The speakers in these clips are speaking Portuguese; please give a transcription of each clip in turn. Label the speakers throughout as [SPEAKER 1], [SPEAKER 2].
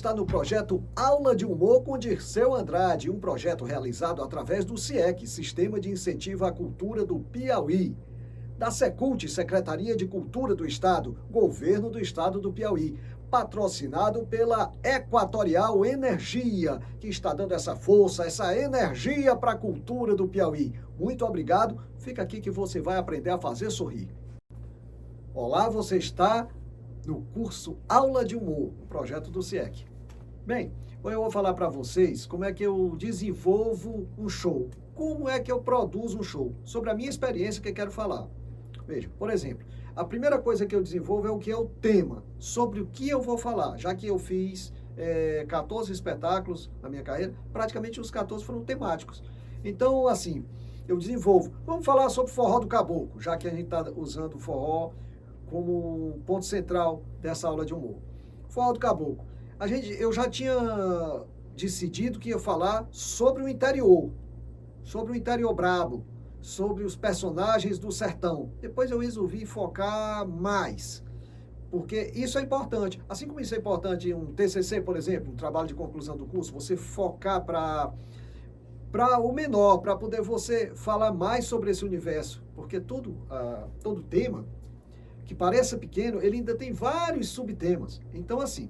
[SPEAKER 1] está no projeto Aula de Humor com Dirceu Andrade, um projeto realizado através do CIEC, Sistema de Incentivo à Cultura do Piauí, da Secult, Secretaria de Cultura do Estado, Governo do Estado do Piauí, patrocinado pela Equatorial Energia, que está dando essa força, essa energia para a cultura do Piauí. Muito obrigado, fica aqui que você vai aprender a fazer sorrir. Olá, você está no curso Aula de Humor, um projeto do CIEC. Bem, eu vou falar para vocês como é que eu desenvolvo um show, como é que eu produzo um show, sobre a minha experiência que eu quero falar. Veja, por exemplo, a primeira coisa que eu desenvolvo é o que é o tema, sobre o que eu vou falar, já que eu fiz 14 espetáculos na minha carreira, praticamente os 14 foram temáticos. Então, assim, eu desenvolvo. Vamos falar sobre forró do caboclo, já que a gente está usando o forró como ponto central dessa aula de humor. Forró do caboclo. Eu já tinha decidido que ia falar sobre o interior brabo, sobre os personagens do sertão. Depois eu resolvi focar mais, porque isso é importante. Assim como isso é importante em um TCC, por exemplo, um trabalho de conclusão do curso, você focar para o menor, para poder você falar mais sobre esse universo, porque todo tema que pareça pequeno, ele ainda tem vários subtemas. Então, assim,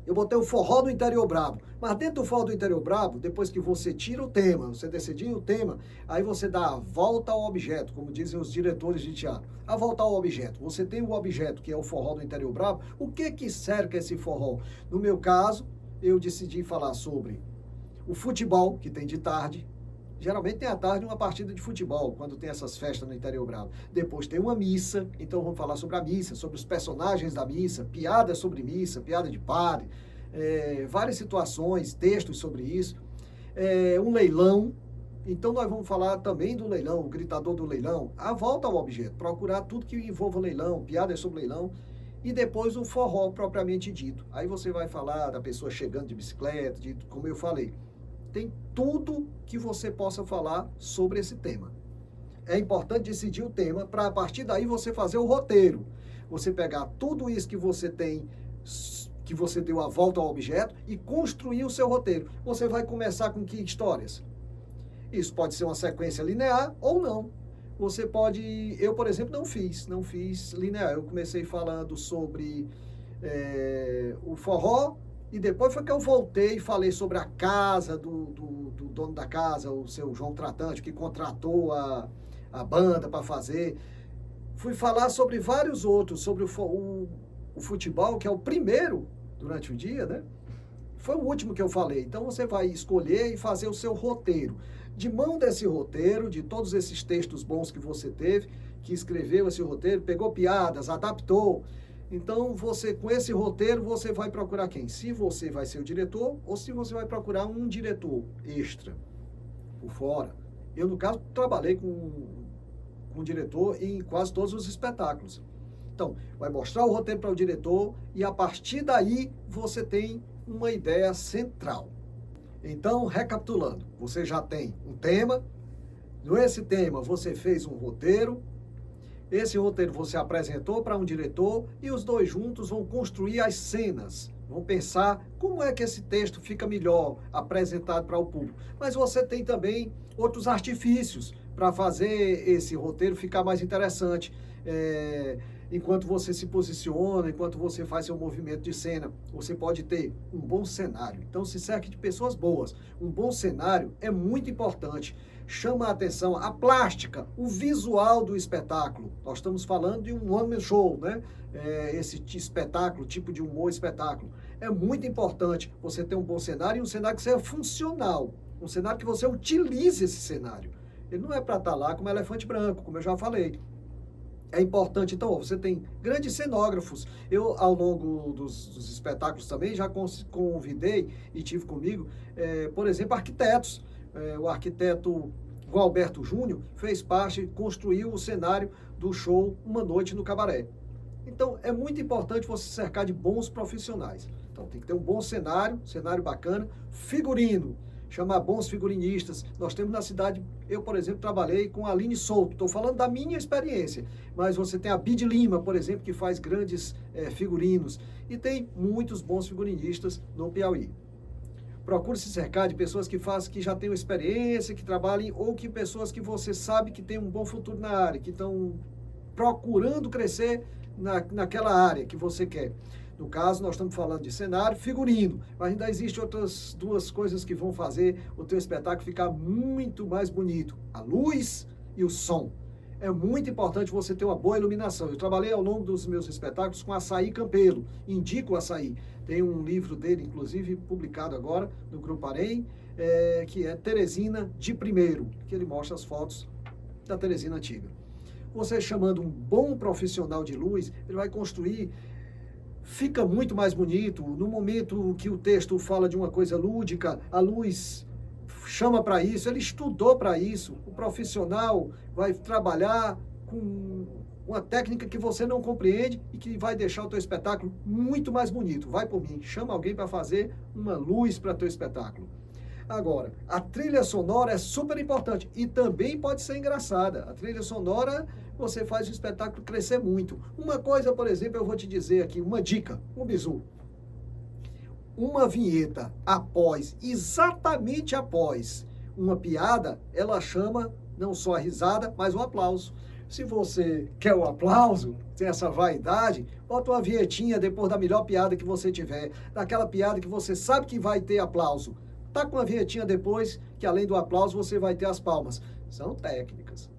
[SPEAKER 1] eu botei o forró do interior brabo, mas dentro do forró do interior brabo, depois que você tira o tema, você decidiu o tema, aí você dá a volta ao objeto, como dizem os diretores de teatro. A volta ao objeto. Você tem o objeto, que é o forró do interior brabo. O que cerca esse forró? No meu caso, eu decidi falar sobre o futebol, que tem de tarde. Geralmente tem à tarde uma partida de futebol, quando tem essas festas no interior brabo. Depois tem uma missa, então vamos falar sobre a missa, sobre os personagens da missa, piadas sobre missa, piada de padre, várias situações, textos sobre isso. Um leilão, então nós vamos falar também do leilão, o gritador do leilão, a volta ao objeto, procurar tudo que envolva leilão, piadas sobre leilão, e depois o forró propriamente dito. Aí você vai falar da pessoa chegando de bicicleta, como eu falei. Tem tudo que você possa falar sobre esse tema. É importante decidir o tema para, a partir daí, você fazer o roteiro. Você pegar tudo isso que você tem, que você deu a volta ao objeto e construir o seu roteiro. Você vai começar com que histórias? Isso pode ser uma sequência linear ou não. Você pode... Eu, por exemplo, não fiz linear. Eu comecei falando sobre o forró, e depois foi que eu voltei e falei sobre a casa do dono da casa, o seu João Tratante, que contratou a banda para fazer. Fui falar sobre vários outros, sobre o futebol, que é o primeiro durante o dia, né? Foi o último que eu falei. Então você vai escolher e fazer o seu roteiro. De mão desse roteiro, de todos esses textos bons que você teve, que escreveu esse roteiro, pegou piadas, adaptou. Então, com esse roteiro, você vai procurar quem? Se você vai ser o diretor ou se você vai procurar um diretor extra, por fora. Eu, no caso, trabalhei com diretor em quase todos os espetáculos. Então, vai mostrar o roteiro para o diretor e, a partir daí, você tem uma ideia central. Então, recapitulando, você já tem um tema. Nesse tema, você fez um roteiro. Esse roteiro você apresentou para um diretor e os dois juntos vão construir as cenas. Vão pensar como é que esse texto fica melhor apresentado para o público. Mas você tem também outros artifícios para fazer esse roteiro ficar mais interessante. Enquanto você se posiciona, enquanto você faz seu movimento de cena, você pode ter um bom cenário. Então, se cerque de pessoas boas. Um bom cenário é muito importante. Chama a atenção a plástica, o visual do espetáculo. Nós estamos falando de um one-man show, né? Esse espetáculo, tipo de humor espetáculo. É muito importante você ter um bom cenário e um cenário que seja funcional. Um cenário que você utilize esse cenário. Ele não é para estar lá como elefante branco, como eu já falei. É importante, então, você tem grandes cenógrafos. Eu, ao longo dos espetáculos também, já convidei e tive comigo, por exemplo, arquitetos. O arquiteto Gualberto Júnior fez parte, construiu o cenário do show Uma Noite no Cabaré. Então, é muito importante você se cercar de bons profissionais. Então, tem que ter um bom cenário bacana, figurino. chamar bons figurinistas. Nós temos na cidade, eu, por exemplo, trabalhei com a Aline Souto, estou falando da minha experiência, mas você tem a Bid Lima, por exemplo, que faz grandes figurinos, e tem muitos bons figurinistas no Piauí. Procure se cercar de pessoas que já tenham experiência, que trabalhem, ou que pessoas que você sabe que têm um bom futuro na área, que estão procurando crescer naquela área que você quer. No caso, nós estamos falando de cenário, figurino, mas ainda existem outras duas coisas que vão fazer o teu espetáculo ficar muito mais bonito: a luz e o som. É muito importante você ter uma boa iluminação. Eu trabalhei ao longo dos meus espetáculos com Açaí Campelo, indico o Açaí. Tem um livro dele, inclusive, publicado agora no Grupo Arém, que é Teresina de Primeiro, que ele mostra as fotos da Teresina antiga. Você chamando um bom profissional de luz, ele vai construir, fica muito mais bonito. No momento que o texto fala de uma coisa lúdica, a luz chama para isso, ele estudou para isso. O profissional vai trabalhar com uma técnica que você não compreende e que vai deixar o teu espetáculo muito mais bonito. Vai por mim, chama alguém para fazer uma luz para teu espetáculo. Agora, a trilha sonora é super importante e também pode ser engraçada. A trilha sonora, você faz o espetáculo crescer muito. Uma coisa, por exemplo, eu vou te dizer aqui, uma dica, um bizu. Uma vinheta exatamente após uma piada, ela chama não só a risada, mas o aplauso. Se você quer o aplauso, tem essa vaidade, bota uma vinhetinha depois da melhor piada que você tiver, daquela piada que você sabe que vai ter aplauso. Tá com uma vinhetinha depois, que além do aplauso você vai ter as palmas. São técnicas.